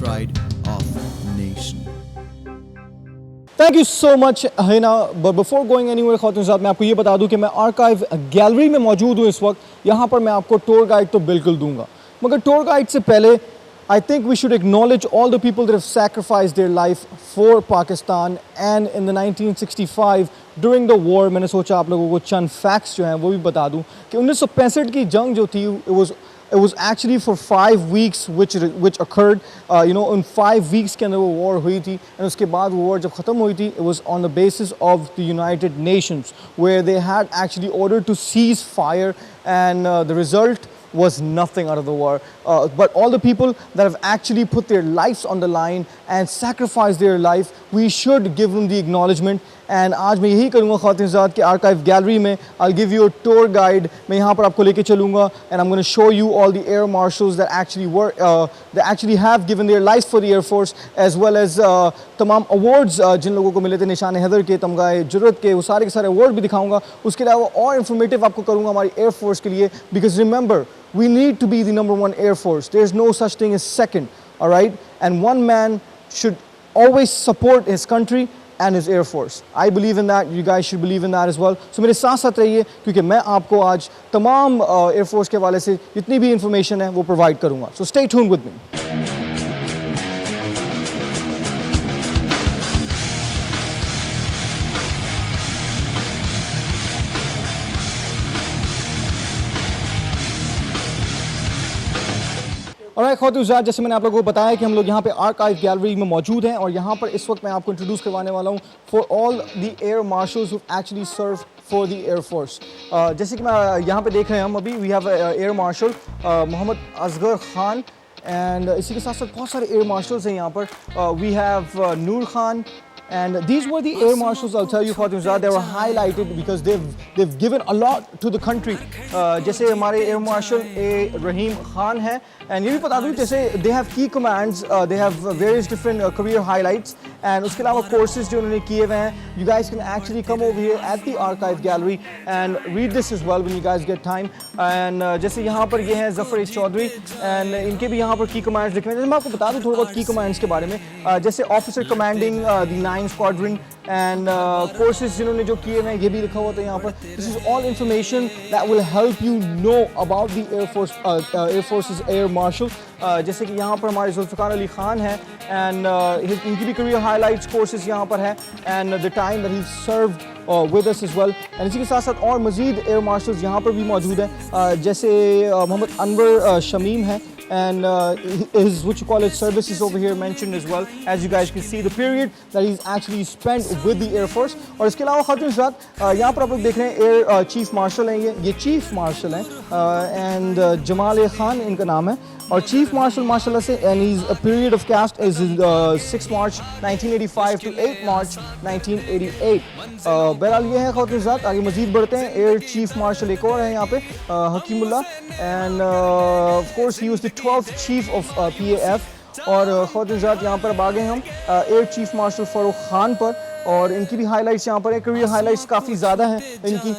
pride of nation. Thank you so much Hina. But before going anywhere ख़वातीन साहब, मैं आपको ये बता दूं कि मैं आर्काइव गैलरी में मौजूद हूँ इस वक्त। यहाँ पर मैं आपको टूर गाइड तो बिल्कुल दूंगा, मगर टूर गाइड से पहले I think we should acknowledge all the people that have sacrificed their life for Pakistan and in the 1965 during the war. मैंने सोचा आप लोगों को चंद फैक्ट्स जो हैं वो भी बता दूँ कि 1965 की जंग जो थी it was actually for 5 weeks which occurred, in 5 weeks के अंदर वो war हुई थी। and उसके बाद वो war जब ख़त्म हुई थी, it was on the basis of the United Nations where they had actually ordered to cease fire, and the result was nothing out of the war. But all the people that have actually put their lives on the line and sacrificed their life, we should give them the acknowledgement. And आज मैं यही करूँगा ख़वातीन ज़ात के archive gallery में I'll give you a tour guide। मैं यहाँ पर आपको लेके चलूँगा and I'm going to show you all the air marshals that actually have given their lives for the Air Force, as well as तमाम awards जिन लोगों को मिले थे, निशान हैदर के, तमगाए जुर्रत के, वो सारे के सारे अवार्ड भी दिखाऊँगा। उसके अलावा और इन्फॉर्मेटिव आपको करूँगा हमारी एयर फोर्स के लिए, because remember we need to be the #1 Air Force. There's no such thing as second, all right? And one man should always support his country and his Air Force. I believe in that. You guys should believe in that as well. So मेरे साथ साथ रहिए, क्योंकि मैं आपको आज तमाम Air Force के हवाले से जितनी भी information है वो provide करूँगा. So stay tuned with me. Alright ख़वातीन, जैसे मैंने आप लोगों को बताया कि हम लोग यहाँ पे आर्काइव गैलरी में मौजूद हैं, और यहाँ पर इस वक्त मैं आपको इंट्रोड्यूस करवाने वाला हूँ for all the air marshals who actually serve for the air force. जैसे कि मैं यहाँ पे देख रहे हैं हम अभी we have air marshal Mohammad Asghar Khan, and इसी के साथ साथ बहुत सारे एयर मार्शल्स हैं यहाँ पर। We have Noor Khan, and these were the air marshals, I'll tell you ख़वातीन ज़ात, they were highlighted because they've given a lot to the country. जैसे हमारे एयर मार्शल रहीम खान है, and ये भी बता दूँ जैसे they have key commands, they have various different career highlights, and उसके अलावा courses जो उन्होंने किए हुए हैं। You guys can actually come over here at the archive gallery and read this as well when you guys get time. And जैसे यहाँ पर ये हैं ज़फ़र चौधरी, and इनके भी यहाँ पर key commands लिखे हुए हैं। जैसे मैं आपको बता दूँ थोड़ा बहुत key commands के बारे में, जैसे officer commanding the 9th Squadron, and courses जिन्होंने जो किए हैं ये भी लिखा हुआ था यहाँ पर। This is all information that will help you know about the Air Force's Air Marshal। जैसे कि यहाँ पर हमारे जुल्फ़िकार अली खान है, and इनकी भी career highlights courses यहाँ पर है, and the time that he served with us as well। and इसी के साथ साथ और मज़ीद एयर मार्शल्स यहाँ पर भी मौजूद हैं, जैसे मोहम्मद अनवर शमीम है, and his service is over here mentioned as well, as you guys can see the period that he's actually spent with the Air Force। और इसके अलावा ख़वातीन ज़ात यहाँ पर आप लोग देख रहे हैं एयर चीफ मार्शल हैं, ये चीफ मार्शल हैं, and जमाल खान इनका नाम है, और चीफ मार्शल माशाल्लाह से, and he's a period of caste is 6 March 1985 to 8 March 1988। बहरहाल ये है ख़वातीन ज़ात। आगे मज़ीद बढ़ते हैं। एयर चीफ मार्शल एक और है यहाँ पे, हकीमुल्लाह, and of course he was the 12th chief of PAF। और ख़वातीन ज़ात यहाँ पर अब आ गए हम air chief martial Farooq Khan पर, और इनकी भी हाइलाइट्स यहाँ पर है। करियर हाइलाइट्स काफ़ी ज़्यादा हैं इनकी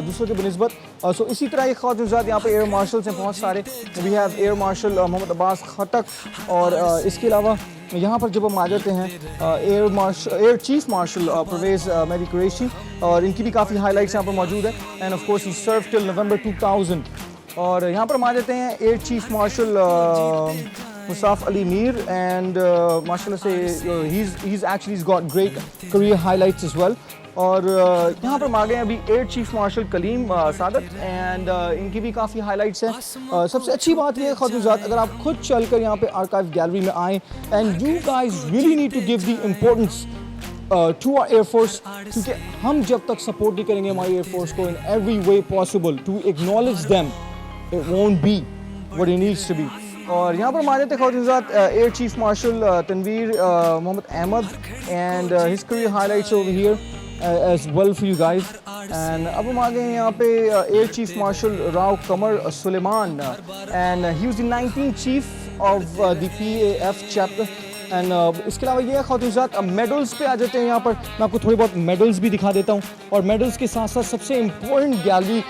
दूसरों के बनिस्बत। सो इसी तरह एक ख़वातीन ज़ात यहाँ पर एयर मार्शल्स हैं बहुत सारे। We have air marshal Mohammad Abbas Khattak, और इसके अलावा यहाँ पर जब हम आ जाते हैं air chief marshal Parvez Mehdi Qureshi, और इनकी भी काफ़ी हाइलाइट्स यहाँ पर मौजूद है। And of course he serve till November 2000। और यहाँ पर हम आ जाते हैं air chief marshal Mushaf Ali Mir, and माशाल्लाह से he's got great career highlights as well। और यहाँ पर हम आ गए अभी air chief marshal Kaleem Saadat, and इनकी भी काफ़ी हाइलाइट्स हैं। सबसे अच्छी बात यह है ख़वातीन ज़ात, अगर आप खुद चलकर यहाँ पे आर्काइव गैलरी में आएँ, and you guys really need to give the importance to our air force, क्योंकि हम जब तक सपोर्ट नहीं करेंगे हमारी एयर फोर्स को in every way possible to acknowledge them, it won't be what it needs to be. और यहाँ पर हमारे थे ख़वातीन ज़ात air chief marshal Tanveer Mohammad Ahmed, and his career highlights over here as well for you guys। and अब हम आ गए हैं यहाँ पे air chief marshal Rao Qamar Suleman, and he was the 19th chief of the PAF chapter। And इसके अलावा ये ख़वातीन ज़ात मेडल्स पे आ जाते हैं। यहाँ पर मैं आपको थोड़ी बहुत मेडल्स भी दिखा देता हूँ, और मेडल्स के साथ साथ सबसे इम्पोर्टेंट गैलरी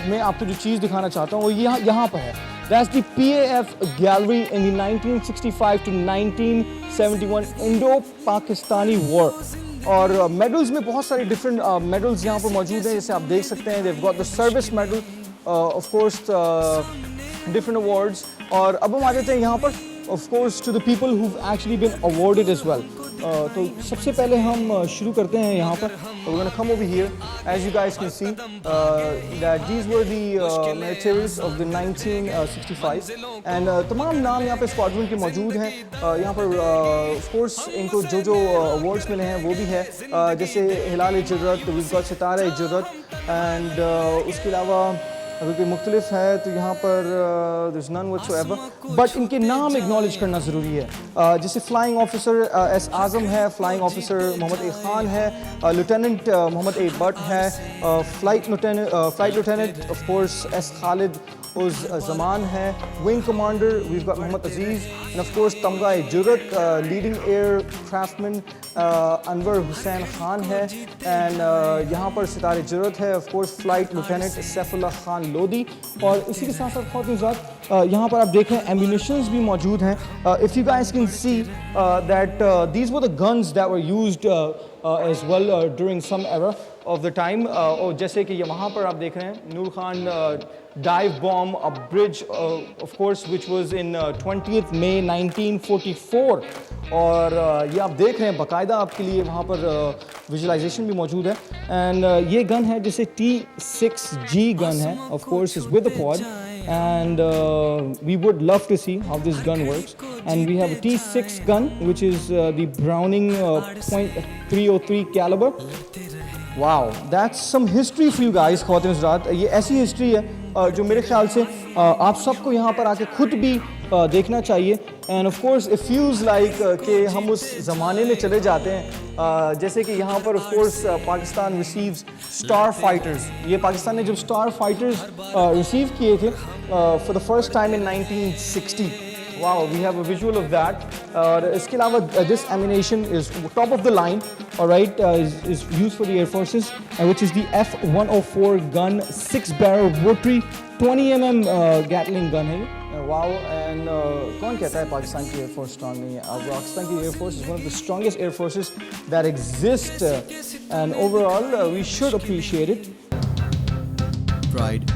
में आपको जो चीज़ दिखाना चाहता हूँ वो यहाँ पर है। That's the PAF gallery in the 1965 to 1971 Indo-Pakistani War. और मेडल्स में बहुत सारे डिफरेंट मेडल्स यहाँ पर मौजूद हैं, जैसे आप देख सकते हैं. They've got the service medal, of course, different awards. और अब हम आ जाते हैं यहाँ पर, of course, to the people who've actually been awarded as well. तो सबसे पहले हम शुरू करते हैं यहाँ पर. We're gonna come over here. As you guys can see, that these were the militaries of the 1965, and तमाम नाम यहाँ पे स्क्वाड्रन के मौजूद हैं. यहाँ पर of course इनको जो awards मिले हैं वो भी है, जैसे हिलाल जुर्रत, we've got सितारा जुर्रत, and उसके अलावा अगर कोई मुख्तलिफ है तो यहाँ पर there's none whatsoever, but इनके नाम एक्नॉलेज करना ज़रूरी है. जैसे फ्लाइंग ऑफिसर एस आज़म है, flying officer Mohammad A Khan है, लेफ्टिनेंट मोहम्मद ए बट है, flight lieutenant of course S Khalid uz Zaman है, wing commander we've got Mohammad Aziz, and of course तमगा जुर्रत leading aircraftman Anwar Hussain Khan है, एंड यहाँ पर सितारे जुर्रत है, of course flight lieutenant Saifullah Khan Lodhi. और इसी के साथ साथ ख़वातीन यहाँ पर आप देखें एम्यूनिशंस भी मौजूद हैं. If you guys can see that these were the guns that were used as well during some era of the time. और जैसे कि ये वहाँ पर आप देख रहे हैं नूर Khan dive bomb, a bridge of course which was in 20th May 1944. और ये आप देख रहे हैं बाकायदा आपके लिए वहाँ पर विजुलाइजेशन भी मौजूद है. एंड ये गन है जिसे T6G गन है, of course is with a quad, and we would love to see how this gun works. And we have a T6 gun which is the Browning .303 caliber. Wow, that's some history for you guys, ख़वातीन हज़रात. ये ऐसी history है जो मेरे ख्याल से आप सबको यहाँ पर आके खुद भी देखना चाहिए. And of course it feels like कि हम उस ज़माने में चले जाते हैं. जैसे कि यहाँ पर of course Pakistan receives star fighters. ये पाकिस्तान ने जब स्टार फाइटर्स रिसीव किए थे for the first time in 1960. Wow, we have a visual of that. इसके अलावा this ammunition is top of the line, all right, is used for the Air Forces, which is the F104 gun, 6-barrel rotary 20 mm Gatling gun है. Wow, and कौन कहता है पाकिस्तान की Air Force strong नहीं है? पाकिस्तान की Air Force is one of the strongest Air Forces that exist, and overall we should appreciate it. Pride